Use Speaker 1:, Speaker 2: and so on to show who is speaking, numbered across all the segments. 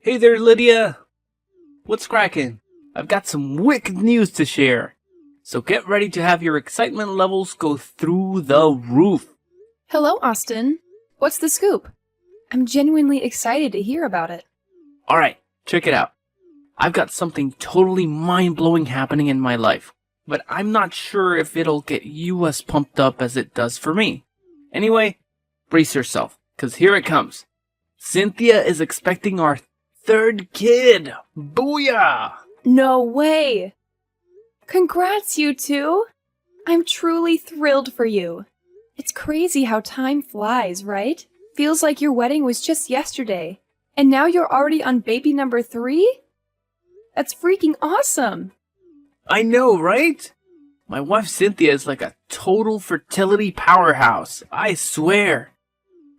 Speaker 1: Hey there, Lydia! What's cracking? I've got some wicked news to share. So get ready to have your excitement levels go through the roof.
Speaker 2: Hello, Austin. What's the scoop? I'm genuinely excited to hear about it.
Speaker 1: Alright, check it out. I've got something totally mind-blowing happening in my life, but I'm not sure if it'll get you as pumped up as it does for me. Anyway, brace yourself, cause here it comes. Cynthia is expecting our third kid! Booyah!
Speaker 2: No way! Congrats, you two! I'm truly thrilled for you. It's crazy how time flies, right? Feels like your wedding was just yesterday, and now you're already on baby number 3? That's freaking awesome!
Speaker 1: I know, right? My wife Cynthia is like a total fertility powerhouse, I swear.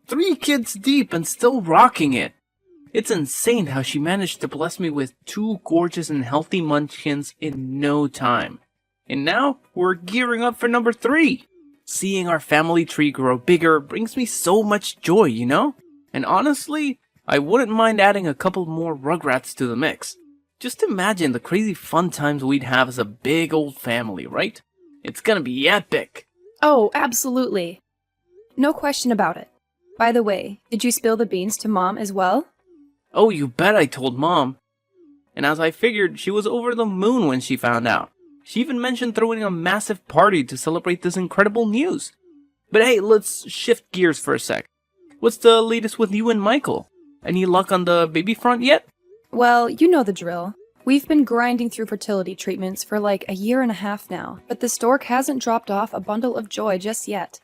Speaker 1: 3 kids deep and still rocking it. It's insane how she managed to bless me with 2 gorgeous and healthy munchkins in no time. And now, we're gearing up for number 3. Seeing our family tree grow bigger brings me so much joy, you know? And honestly, I wouldn't mind adding a couple more Rugrats to the mix. Just imagine the crazy fun times we'd have as a big old family, right? It's gonna be epic!
Speaker 2: Oh, absolutely. No question about it. By the way, did you spill the beans to Mom as well?
Speaker 1: Oh, you bet I told Mom. And as I figured, she was over the moon when she found out. She even mentioned throwing a massive party to celebrate this incredible news. But hey, let's shift gears for a sec. What's the latest with you and Michael? Any luck on the baby front yet?
Speaker 2: Well, you know the drill. We've been grinding through fertility treatments for like a year and a half now, but the stork hasn't dropped off a bundle of joy just yet.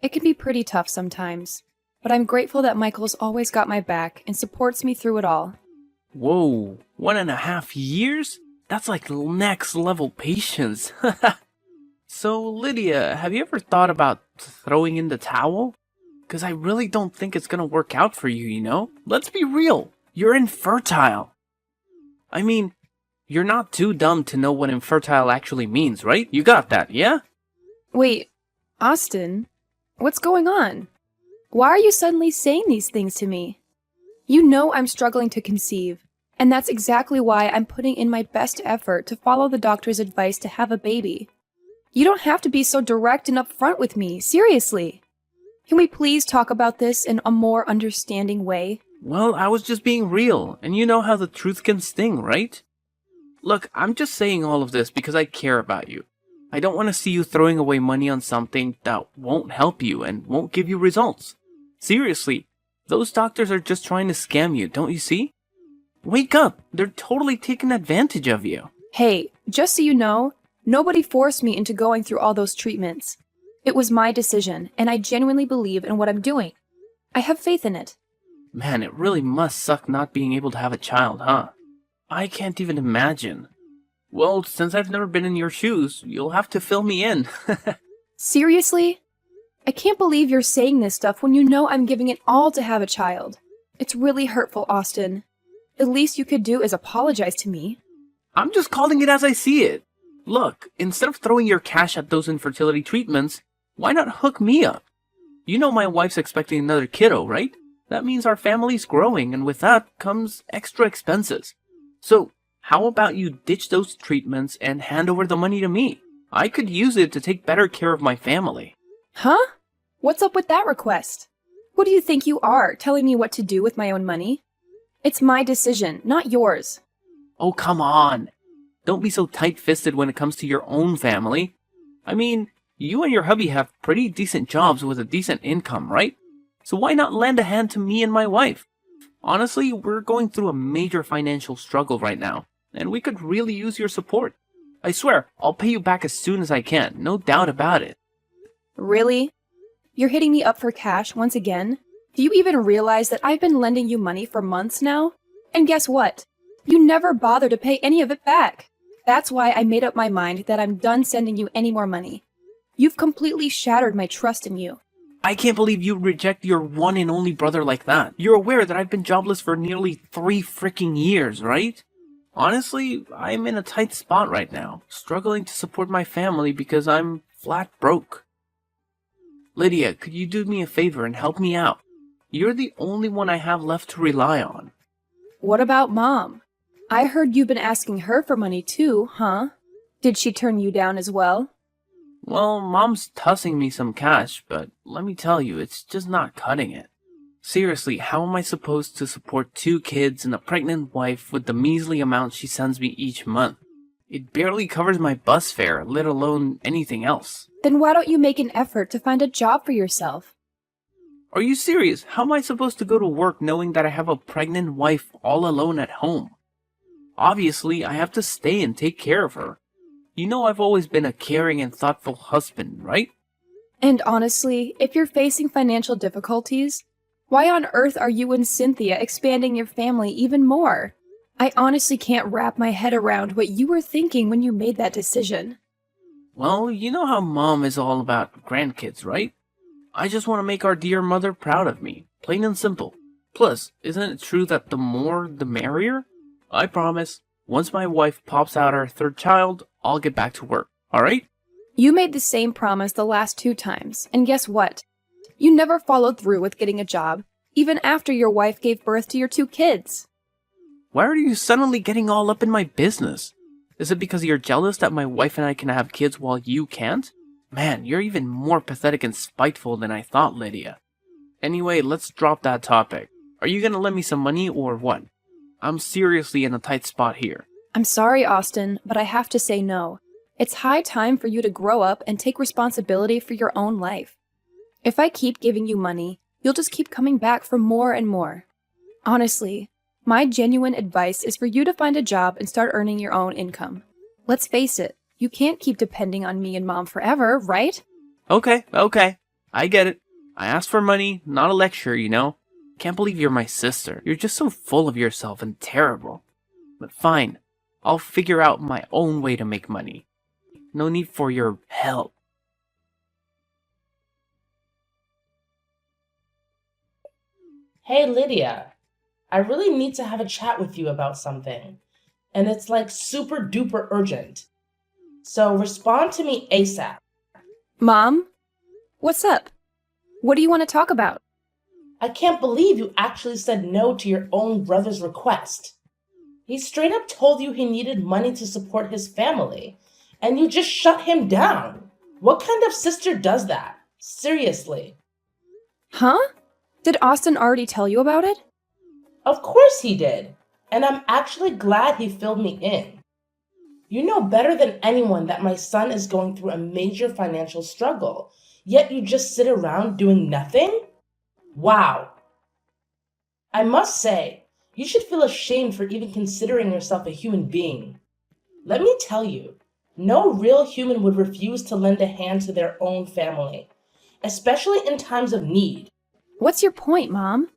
Speaker 2: It can be pretty tough sometimes, but I'm grateful that Michael's always got my back and supports me through it all.
Speaker 1: Whoa, 1.5 years? That's like next level patience. So, Lydia, have you ever thought about throwing in the towel? Because I really don't think it's gonna work out for you, you know? Let's be real, you're infertile. I mean, you're not too dumb to know what infertile actually means, right? You got that, yeah?
Speaker 2: Wait, Austin, what's going on? Why are you suddenly saying these things to me? You know I'm struggling to conceive, and that's exactly why I'm putting in my best effort to follow the doctor's advice to have a baby. You don't have to be so direct and upfront with me, seriously. Can we please talk about this in a more understanding way?
Speaker 1: Well, I was just being real, and you know how the truth can sting, right? Look, I'm just saying all of this because I care about you. I don't want to see you throwing away money on something that won't help you and won't give you results. Seriously, those doctors are just trying to scam you, don't you see? Wake up, they're totally taking advantage of you.
Speaker 2: Hey, just so you know, nobody forced me into going through all those treatments. It was my decision, and I genuinely believe in what I'm doing. I have faith in it.
Speaker 1: Man, it really must suck not being able to have a child, huh? I can't even imagine. Well, since I've never been in your shoes, you'll have to fill me in.
Speaker 2: Seriously? I can't believe you're saying this stuff when you know I'm giving it all to have a child. It's really hurtful, Austin. The least you could do is apologize to me.
Speaker 1: I'm just calling it as I see it. Look, instead of throwing your cash at those infertility treatments, why not hook me up? You know my wife's expecting another kiddo, right? That means our family's growing, and with that comes extra expenses. So, how about you ditch those treatments and hand over the money to me? I could use it to take better care of my family.
Speaker 2: Huh? What's up with that request? Who do you think you are, telling me what to do with my own money? It's my decision, not yours.
Speaker 1: Oh, come on. Don't be so tight-fisted when it comes to your own family. I mean, you and your hubby have pretty decent jobs with a decent income, right? So why not lend a hand to me and my wife? Honestly, we're going through a major financial struggle right now, and we could really use your support. I swear, I'll pay you back as soon as I can, no doubt about it.
Speaker 2: Really? You're hitting me up for cash once again? Do you even realize that I've been lending you money for months now? And guess what? You never bother to pay any of it back. That's why I made up my mind that I'm done sending you any more money. You've completely shattered my trust in you.
Speaker 1: I can't believe you reject your one and only brother like that. You're aware that I've been jobless for nearly 3 freaking years, right? Honestly, I'm in a tight spot right now, struggling to support my family because I'm flat broke. Lydia, could you do me a favor and help me out? You're the only one I have left to rely on.
Speaker 2: What about Mom? I heard you've been asking her for money too, huh? Did she turn you down as well?
Speaker 1: Well, Mom's tossing me some cash, but let me tell you, it's just not cutting it. Seriously, how am I supposed to support 2 kids and a pregnant wife with the measly amount she sends me each month? It barely covers my bus fare, let alone anything else.
Speaker 2: Then why don't you make an effort to find a job for yourself?
Speaker 1: Are you serious? How am I supposed to go to work knowing that I have a pregnant wife all alone at home? Obviously, I have to stay and take care of her. You know I've always been a caring and thoughtful husband, right?
Speaker 2: And honestly, if you're facing financial difficulties, why on earth are you and Cynthia expanding your family even more? I honestly can't wrap my head around what you were thinking when you made that decision.
Speaker 1: Well, you know how Mom is all about grandkids, right? I just want to make our dear mother proud of me, plain and simple. Plus, isn't it true that the more the merrier? I promise, once my wife pops out our 3rd child, I'll get back to work, alright?
Speaker 2: You made the same promise the last 2 times, and guess what? You never followed through with getting a job, even after your wife gave birth to your 2 kids.
Speaker 1: Why are you suddenly getting all up in my business? Is it because you're jealous that my wife and I can have kids while you can't? Man, you're even more pathetic and spiteful than I thought, Lydia. Anyway, let's drop that topic. Are you gonna lend me some money or what? I'm seriously in a tight spot here.
Speaker 2: I'm sorry, Austin, but I have to say no. It's high time for you to grow up and take responsibility for your own life. If I keep giving you money, you'll just keep coming back for more and more. Honestly, my genuine advice is for you to find a job and start earning your own income. Let's face it, you can't keep depending on me and Mom forever, right?
Speaker 1: Okay. I get it. I asked for money, not a lecture, you know? Can't believe you're my sister. You're just so full of yourself and terrible. But fine, I'll figure out my own way to make money. No need for your help.
Speaker 3: Hey Lydia, I really need to have a chat with you about something. And it's like super duper urgent. So respond to me ASAP.
Speaker 2: Mom? What's up? What do you want to talk about?
Speaker 3: I can't believe you actually said no to your own brother's request. He straight up told you he needed money to support his family, and you just shut him down. What kind of sister does that? Seriously.
Speaker 2: Huh? Did Austin already tell you about it?
Speaker 3: Of course he did, and I'm actually glad he filled me in. You know better than anyone that my son is going through a major financial struggle, yet you just sit around doing nothing? Wow. I must say, you should feel ashamed for even considering yourself a human being. Let me tell you, no real human would refuse to lend a hand to their own family, especially in times of need.
Speaker 2: What's your point, Mom?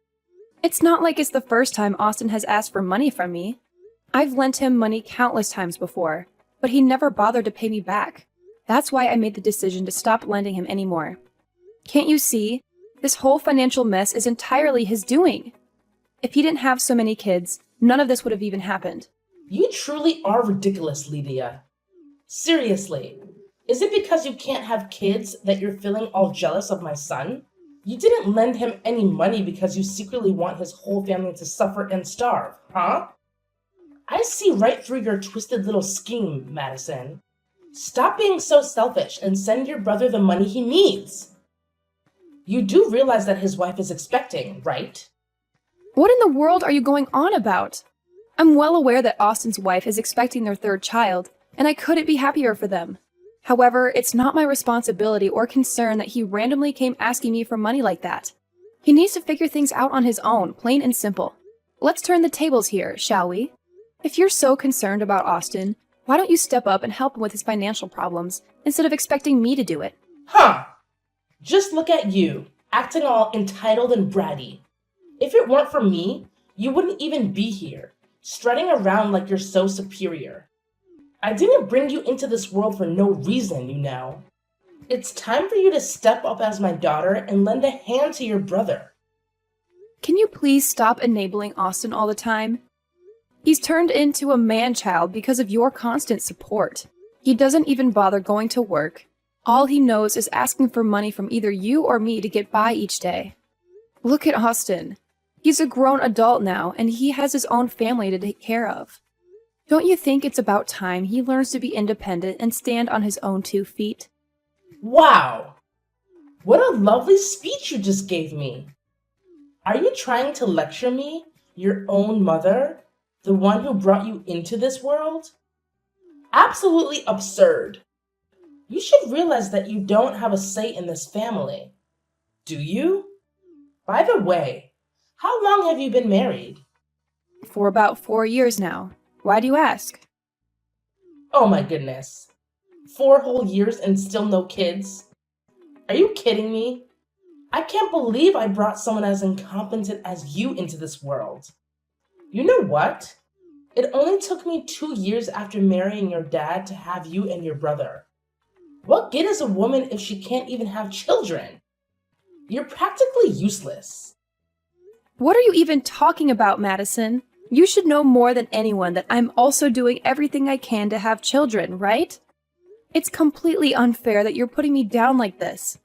Speaker 2: It's not like it's the first time Austin has asked for money from me. I've lent him money countless times before, but he never bothered to pay me back. That's why I made the decision to stop lending him anymore. Can't you see? This whole financial mess is entirely his doing. If he didn't have so many kids, none of this would have even happened.
Speaker 3: You truly are ridiculous, Lydia. Seriously, is it because you can't have kids that you're feeling all jealous of my son? You didn't lend him any money because you secretly want his whole family to suffer and starve, huh? I see right through your twisted little scheme, Madison. Stop being so selfish and send your brother the money he needs. You do realize that his wife is expecting, right?
Speaker 2: What in the world are you going on about? I'm well aware that Austin's wife is expecting their 3rd child, and I couldn't be happier for them. However, it's not my responsibility or concern that he randomly came asking me for money like that. He needs to figure things out on his own, plain and simple. Let's turn the tables here, shall we? If you're so concerned about Austin, why don't you step up and help him with his financial problems instead of expecting me to do it?
Speaker 3: Huh! Just look at you, acting all entitled and bratty. If it weren't for me, you wouldn't even be here, strutting around like you're so superior. I didn't bring you into this world for no reason, you know. It's time for you to step up as my daughter and lend a hand to your brother.
Speaker 2: Can you please stop enabling Austin all the time? He's turned into a man-child because of your constant support. He doesn't even bother going to work. All he knows is asking for money from either you or me to get by each day. Look at Austin. He's a grown adult now, and he has his own family to take care of. Don't you think it's about time he learns to be independent and stand on his own 2 feet?
Speaker 3: Wow! What a lovely speech you just gave me. Are you trying to lecture me, your own mother, the one who brought you into this world? Absolutely absurd. You should realize that you don't have a say in this family. Do you? By the way, how long have you been married?
Speaker 2: For about 4 years now. Why do you ask?
Speaker 3: Oh my goodness. 4 whole years and still no kids? Are you kidding me? I can't believe I brought someone as incompetent as you into this world. You know what? It only took me 2 years after marrying your dad to have you and your brother. What good is a woman if she can't even have children? You're practically useless.
Speaker 2: What are you even talking about, Madison? You should know more than anyone that I'm also doing everything I can to have children, right? It's completely unfair that you're putting me down like this.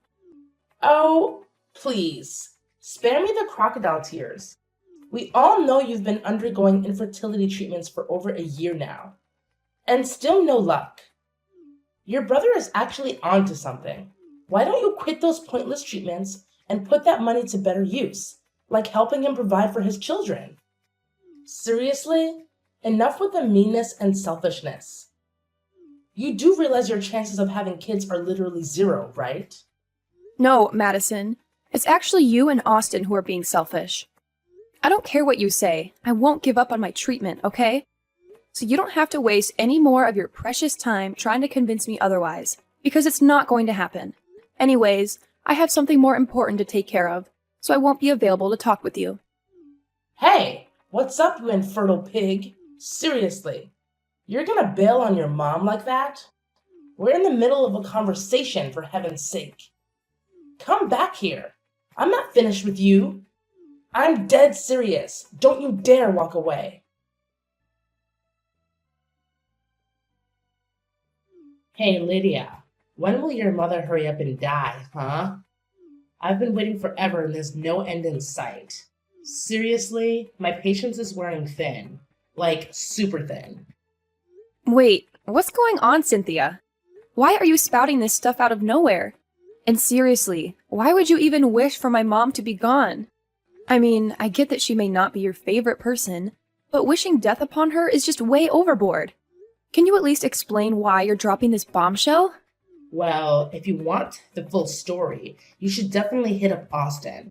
Speaker 3: Oh, please. Spare me the crocodile tears. We all know you've been undergoing infertility treatments for over a year now. And still no luck. Your brother is actually onto something. Why don't you quit those pointless treatments and put that money to better use, like helping him provide for his children? Seriously? Enough with the meanness and selfishness. You do realize your chances of having kids are literally zero, right?
Speaker 2: No, Madison. It's actually you and Austin who are being selfish. I don't care what you say. I won't give up on my treatment, okay? So you don't have to waste any more of your precious time trying to convince me otherwise, because it's not going to happen. Anyways, I have something more important to take care of, so I won't be available to talk with you.
Speaker 3: Hey, what's up, you infertile pig? Seriously, you're gonna bail on your mom like that? We're in the middle of a conversation, for heaven's sake. Come back here. I'm not finished with you. I'm dead serious. Don't you dare walk away. Hey, Lydia, when will your mother hurry up and die, huh? I've been waiting forever and there's no end in sight. Seriously, my patience is wearing thin. Like, super thin.
Speaker 2: Wait, what's going on, Cynthia? Why are you spouting this stuff out of nowhere? And seriously, why would you even wish for my mom to be gone? I mean, I get that she may not be your favorite person, but wishing death upon her is just way overboard. Can you at least explain why you're dropping this bombshell?
Speaker 3: Well, if you want the full story, you should definitely hit up Austin.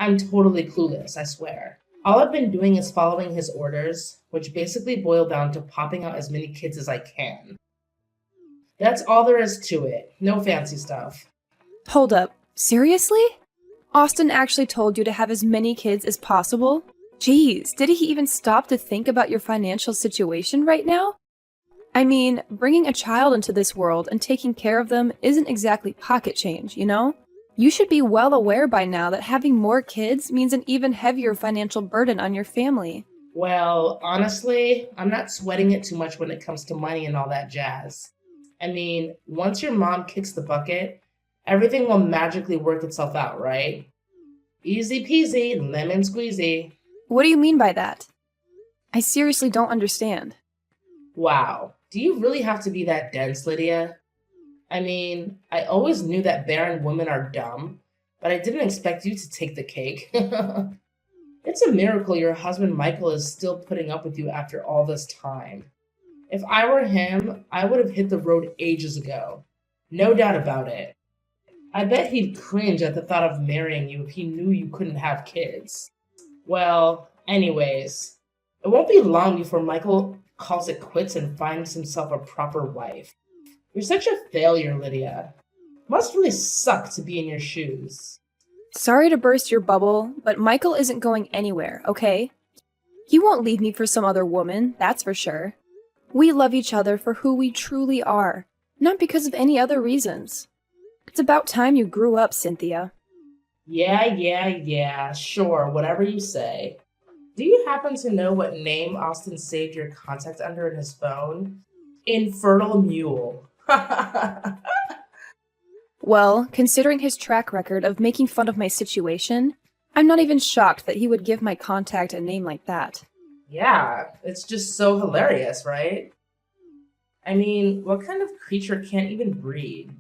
Speaker 3: I'm totally clueless, I swear. All I've been doing is following his orders, which basically boil down to popping out as many kids as I can. That's all there is to it. No fancy stuff.
Speaker 2: Hold up, seriously? Austin actually told you to have as many kids as possible? Jeez, did he even stop to think about your financial situation right now? I mean, bringing a child into this world and taking care of them isn't exactly pocket change, you know? You should be well aware by now that having more kids means an even heavier financial burden on your family.
Speaker 3: Well, honestly, I'm not sweating it too much when it comes to money and all that jazz. I mean, once your mom kicks the bucket, everything will magically work itself out, right? Easy peasy, lemon squeezy.
Speaker 2: What do you mean by that? I seriously don't understand.
Speaker 3: Wow, do you really have to be that dense, Lydia? I mean, I always knew that barren women are dumb, but I didn't expect you to take the cake. It's a miracle your husband Michael is still putting up with you after all this time. If I were him, I would have hit the road ages ago. No doubt about it. I bet he'd cringe at the thought of marrying you if he knew you couldn't have kids. Well, anyways, it won't be long before Michael calls it quits and finds himself a proper wife. You're such a failure, Lydia. Must really suck to be in your shoes.
Speaker 2: Sorry to burst your bubble, but Michael isn't going anywhere, okay? He won't leave me for some other woman, that's for sure. We love each other for who we truly are, not because of any other reasons. It's about time you grew up, Cynthia.
Speaker 3: Yeah, sure, whatever you say. Do you happen to know what name Austin saved your contact under in his phone? Infertile Mule.
Speaker 2: Well, considering his track record of making fun of my situation, I'm not even shocked that he would give my contact a name like that.
Speaker 3: Yeah, it's just so hilarious, right? I mean, what kind of creature can't even breed?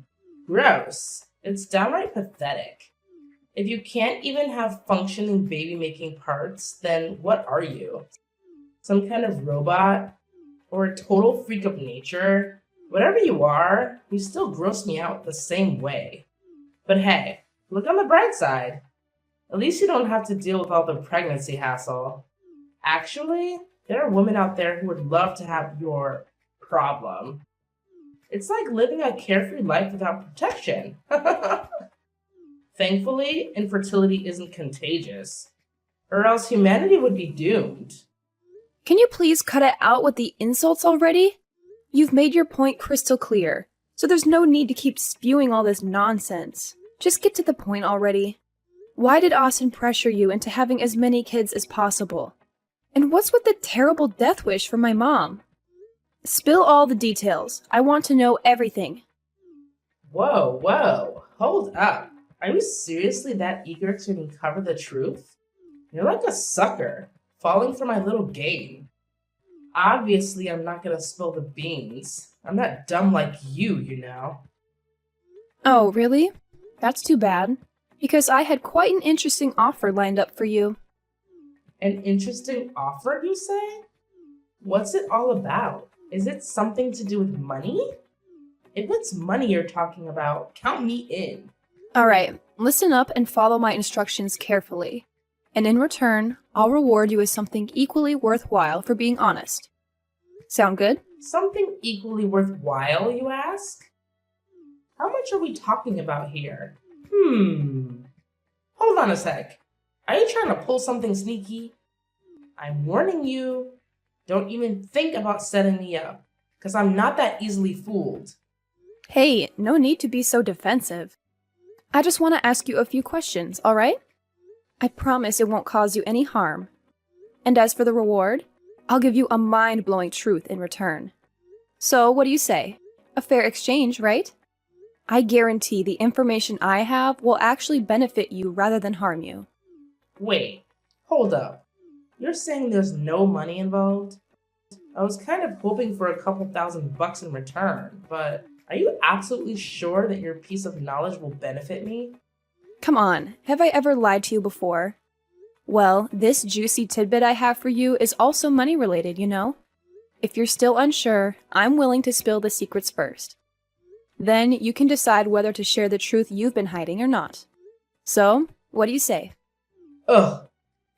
Speaker 3: Gross. It's downright pathetic. If you can't even have functioning baby making parts, then what are you? Some kind of robot? Or a total freak of nature? Whatever you are, you still gross me out the same way. But hey, look on the bright side. At least you don't have to deal with all the pregnancy hassle. Actually, there are women out there who would love to have your problem. It's like living a carefree life without protection. Thankfully, infertility isn't contagious, or else humanity would be doomed.
Speaker 2: Can you please cut it out with the insults already? You've made your point crystal clear, so there's no need to keep spewing all this nonsense. Just get to the point already. Why did Austin pressure you into having as many kids as possible? And what's with the terrible death wish from my mom? Spill all the details. I want to know everything.
Speaker 3: Whoa, hold up. Are you seriously that eager to uncover the truth? You're like a sucker, falling for my little game. Obviously, I'm not gonna spill the beans. I'm not dumb like you know.
Speaker 2: Oh, really? That's too bad. Because I had quite an interesting offer lined up for you.
Speaker 3: An interesting offer, you say? What's it all about? Is it something to do with money? If it's money you're talking about, count me in.
Speaker 2: Alright, listen up and follow my instructions carefully. And in return, I'll reward you with something equally worthwhile for being honest. Sound good?
Speaker 3: Something equally worthwhile, you ask? How much are we talking about here? Hold on a sec. Are you trying to pull something sneaky? I'm warning you. Don't even think about setting me up, because I'm not that easily fooled.
Speaker 2: Hey, no need to be so defensive. I just want to ask you a few questions, alright? I promise it won't cause you any harm. And as for the reward, I'll give you a mind-blowing truth in return. So, what do you say? A fair exchange, right? I guarantee the information I have will actually benefit you rather than harm you.
Speaker 3: Wait, hold up. You're saying there's no money involved? I was kind of hoping for a couple $1,000 in return, but are you absolutely sure that your piece of knowledge will benefit me?
Speaker 2: Come on, have I ever lied to you before? Well, this juicy tidbit I have for you is also money related, you know? If you're still unsure, I'm willing to spill the secrets first. Then you can decide whether to share the truth you've been hiding or not. So, what do you say?
Speaker 3: Ugh,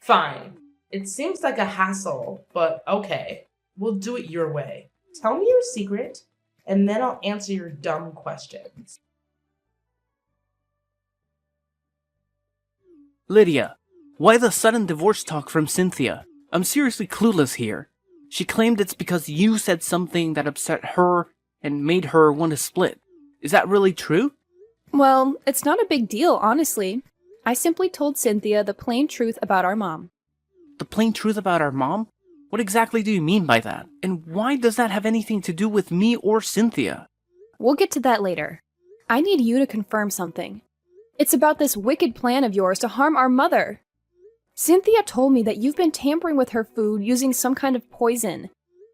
Speaker 3: fine. It seems like a hassle, but okay. We'll do it your way. Tell me your secret, and then I'll answer your dumb questions.
Speaker 1: Lydia, why the sudden divorce talk from Cynthia? I'm seriously clueless here. She claimed it's because you said something that upset her and made her want to split. Is that really true?
Speaker 2: Well, it's not a big deal, honestly. I simply told Cynthia the plain truth about our mom.
Speaker 1: The plain truth about our mom? What exactly do you mean by that? And why does that have anything to do with me or Cynthia?
Speaker 2: We'll get to that later. I need you to confirm something. It's about this wicked plan of yours to harm our mother. Cynthia told me that you've been tampering with her food using some kind of poison,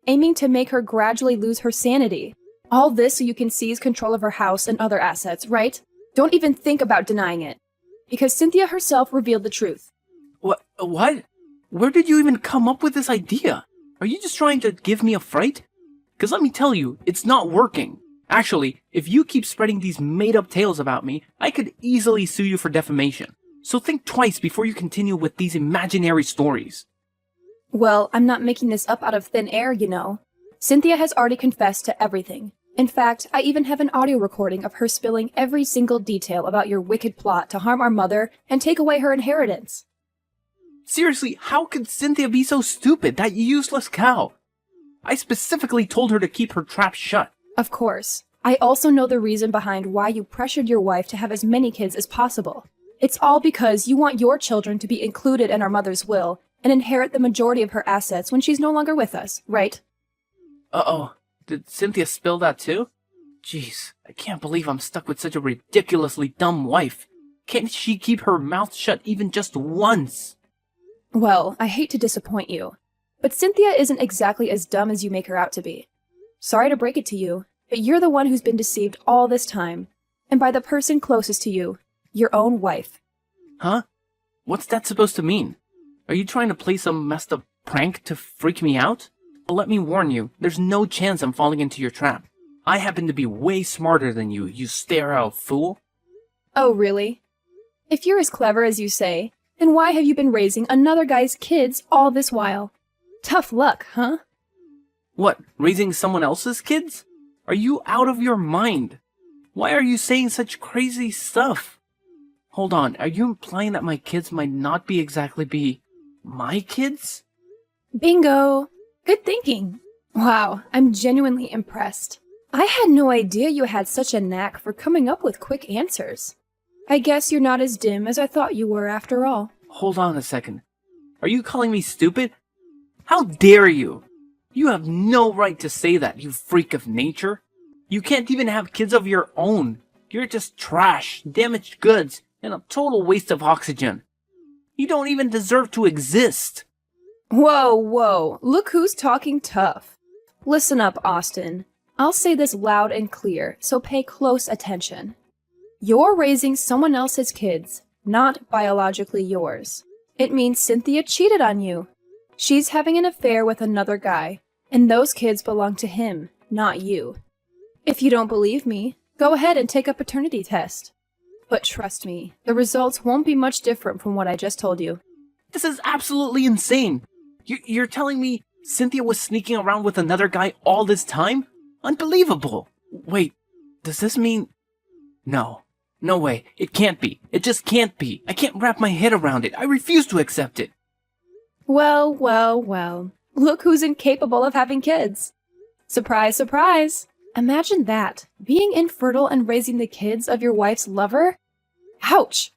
Speaker 2: aiming to make her gradually lose her sanity. All this so you can seize control of her house and other assets, right? Don't even think about denying it. Because Cynthia herself revealed the truth.
Speaker 1: What? Where did you even come up with this idea? Are you just trying to give me a fright? Because let me tell you, it's not working. Actually, if you keep spreading these made-up tales about me, I could easily sue you for defamation. So think twice before you continue with these imaginary stories.
Speaker 2: Well, I'm not making this up out of thin air, you know. Cynthia has already confessed to everything. In fact, I even have an audio recording of her spilling every single detail about your wicked plot to harm our mother and take away her inheritance.
Speaker 1: Seriously, how could Cynthia be so stupid, that useless cow? I specifically told her to keep her trap shut.
Speaker 2: Of course. I also know the reason behind why you pressured your wife to have as many kids as possible. It's all because you want your children to be included in our mother's will and inherit the majority of her assets when she's no longer with us, right?
Speaker 1: Uh-oh. Did Cynthia spill that too? Jeez, I can't believe I'm stuck with such a ridiculously dumb wife. Can't she keep her mouth shut even just once?
Speaker 2: Well, I hate to disappoint you, but Cynthia isn't exactly as dumb as you make her out to be. Sorry to break it to you, but you're the one who's been deceived all this time, and by the person closest to you, your own wife.
Speaker 1: Huh? What's that supposed to mean? Are you trying to play some messed up prank to freak me out? Well, let me warn you, there's no chance I'm falling into your trap. I happen to be way smarter than you sterile fool.
Speaker 2: Oh, really? If you're as clever as you say, then why have you been raising another guy's kids all this while? Tough luck, huh?
Speaker 1: What, raising someone else's kids? Are you out of your mind? Why are you saying such crazy stuff? Hold on, are you implying that my kids might not be my kids?
Speaker 2: Bingo! Good thinking. Wow, I'm genuinely impressed. I had no idea you had such a knack for coming up with quick answers. I guess you're not as dim as I thought you were after all.
Speaker 1: Hold on a second. Are you calling me stupid? How dare you? You have no right to say that, you freak of nature. You can't even have kids of your own. You're just trash, damaged goods, and a total waste of oxygen. You don't even deserve to exist.
Speaker 2: Whoa, look who's talking tough. Listen up, Austin. I'll say this loud and clear, so pay close attention. You're raising someone else's kids, not biologically yours. It means Cynthia cheated on you. She's having an affair with another guy, and those kids belong to him, not you. If you don't believe me, go ahead and take a paternity test. But trust me, the results won't be much different from what I just told you.
Speaker 1: This is absolutely insane. You're telling me Cynthia was sneaking around with another guy all this time? Unbelievable. Wait, does this mean... No way. It can't be. It just can't be. I can't wrap my head around it. I refuse to accept it.
Speaker 2: Well. Look who's incapable of having kids. Surprise, surprise. Imagine that. Being infertile and raising the kids of your wife's lover? Ouch.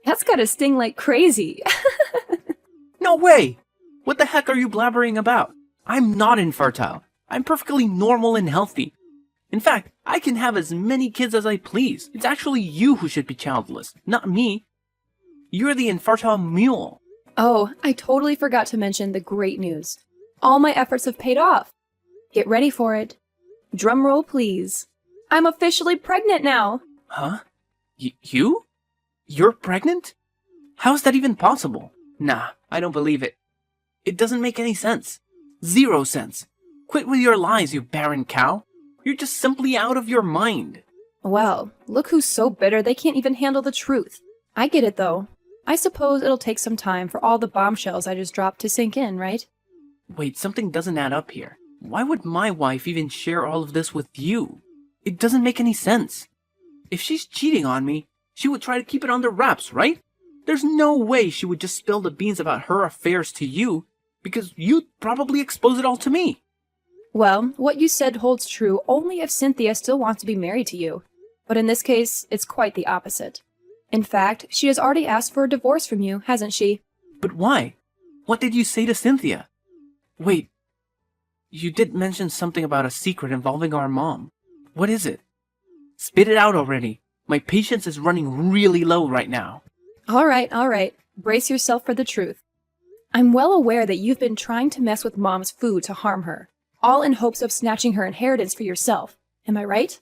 Speaker 2: That's gotta sting like crazy.
Speaker 1: No way! What the heck are you blabbering about? I'm not infertile. I'm perfectly normal and healthy. In fact, I can have as many kids as I please. It's actually you who should be childless, not me. You're the infertile mule.
Speaker 2: Oh, I totally forgot to mention the great news. All my efforts have paid off. Get ready for it. Drum roll, please. I'm officially pregnant now.
Speaker 1: Huh? You? You're pregnant? How's that even possible? Nah, I don't believe it. It doesn't make any sense. 0 sense. Quit with your lies, you barren cow. You're just simply out of your mind.
Speaker 2: Well, look who's so bitter they can't even handle the truth. I get it, though. I suppose it'll take some time for all the bombshells I just dropped to sink in, right?
Speaker 1: Wait, something doesn't add up here. Why would my wife even share all of this with you? It doesn't make any sense. If she's cheating on me, she would try to keep it under wraps, right? There's no way she would just spill the beans about her affairs to you, because you'd probably expose it all to me.
Speaker 2: Well, what you said holds true only if Cynthia still wants to be married to you. But in this case, it's quite the opposite. In fact, she has already asked for a divorce from you, hasn't she?
Speaker 1: But why? What did you say to Cynthia? Wait, you did mention something about a secret involving our mom. What is it? Spit it out already. My patience is running really low right now.
Speaker 2: All right. Brace yourself for the truth. I'm well aware that you've been trying to mess with Mom's food to harm her, all in hopes of snatching her inheritance for yourself. Am I right?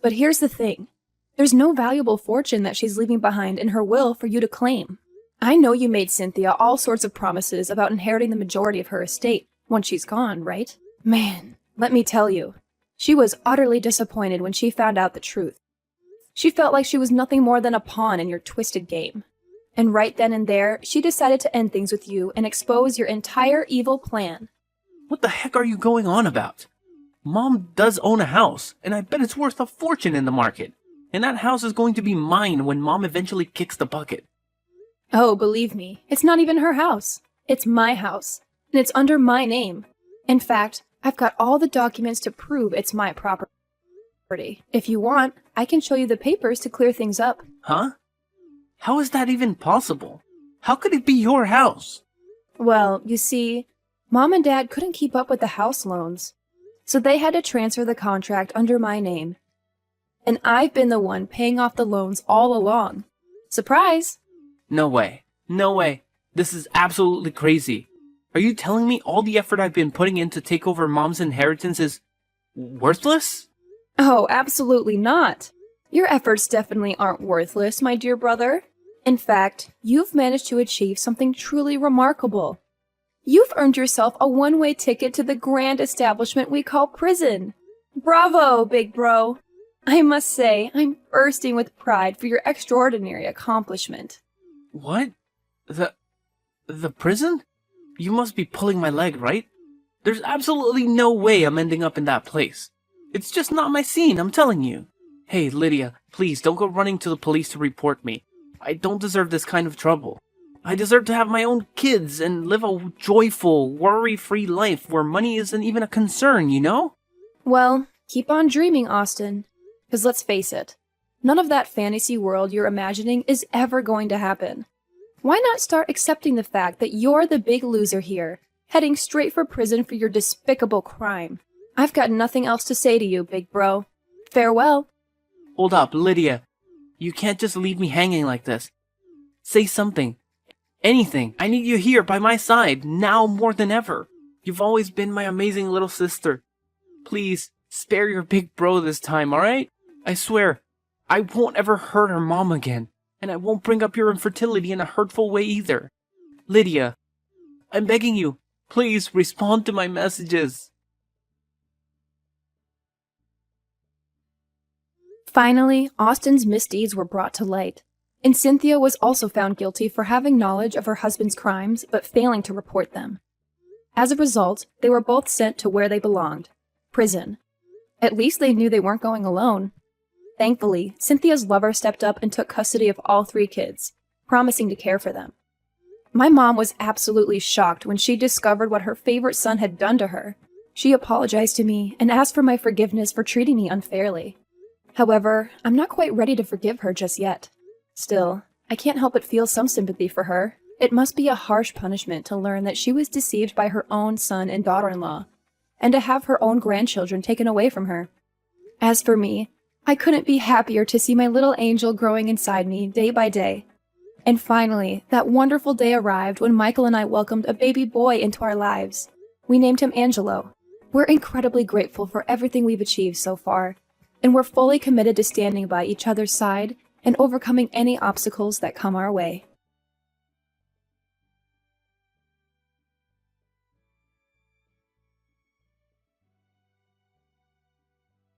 Speaker 2: But here's the thing. There's no valuable fortune that she's leaving behind in her will for you to claim. I know you made Cynthia all sorts of promises about inheriting the majority of her estate once she's gone, right? Man, let me tell you, she was utterly disappointed when she found out the truth. She felt like she was nothing more than a pawn in your twisted game. And right then and there, she decided to end things with you and expose your entire evil plan.
Speaker 1: What the heck are you going on about? Mom does own a house, and I bet it's worth a fortune in the market. And that house is going to be mine when Mom eventually kicks the bucket.
Speaker 2: Oh, believe me, it's not even her house. It's my house, and it's under my name. In fact, I've got all the documents to prove it's my property. If you want, I can show you the papers to clear things up.
Speaker 1: Huh? How is that even possible? How could it be your house?
Speaker 2: Well, you see, Mom and Dad couldn't keep up with the house loans, so they had to transfer the contract under my name. And I've been the one paying off the loans all along. Surprise!
Speaker 1: No way. No way. This is absolutely crazy. Are you telling me all the effort I've been putting in to take over Mom's inheritance is worthless?
Speaker 2: Oh, absolutely not. Your efforts definitely aren't worthless, my dear brother. In fact, you've managed to achieve something truly remarkable. You've earned yourself a one-way ticket to the grand establishment we call prison. Bravo, big bro. I must say, I'm bursting with pride for your extraordinary accomplishment.
Speaker 1: What? The prison? You must be pulling my leg, right? There's absolutely no way I'm ending up in that place. It's just not my scene, I'm telling you. Hey, Lydia, please don't go running to the police to report me. I don't deserve this kind of trouble. I deserve to have my own kids and live a joyful, worry-free life where money isn't even a concern, you know?
Speaker 2: Well, keep on dreaming, Austin. Because let's face it, none of that fantasy world you're imagining is ever going to happen. Why not start accepting the fact that you're the big loser here, heading straight for prison for your despicable crime? I've got nothing else to say to you, big bro. Farewell.
Speaker 1: Hold up, Lydia. You can't just leave me hanging like this. Say something. Anything. I need you here by my side, now more than ever. You've always been my amazing little sister. Please, spare your big bro this time, alright? I swear, I won't ever hurt her mom again, and I won't bring up your infertility in a hurtful way either. Lydia, I'm begging you, please respond to my messages.
Speaker 2: Finally, Austin's misdeeds were brought to light, and Cynthia was also found guilty for having knowledge of her husband's crimes but failing to report them. As a result, they were both sent to where they belonged, prison. At least they knew they weren't going alone. Thankfully, Cynthia's lover stepped up and took custody of all 3 kids, promising to care for them. My mom was absolutely shocked when she discovered what her favorite son had done to her. She apologized to me and asked for my forgiveness for treating me unfairly. However, I'm not quite ready to forgive her just yet. Still, I can't help but feel some sympathy for her. It must be a harsh punishment to learn that she was deceived by her own son and daughter-in-law, and to have her own grandchildren taken away from her. As for me, I couldn't be happier to see my little angel growing inside me day by day. And finally, that wonderful day arrived when Michael and I welcomed a baby boy into our lives. We named him Angelo. We're incredibly grateful for everything we've achieved so far, and we're fully committed to standing by each other's side and overcoming any obstacles that come our way.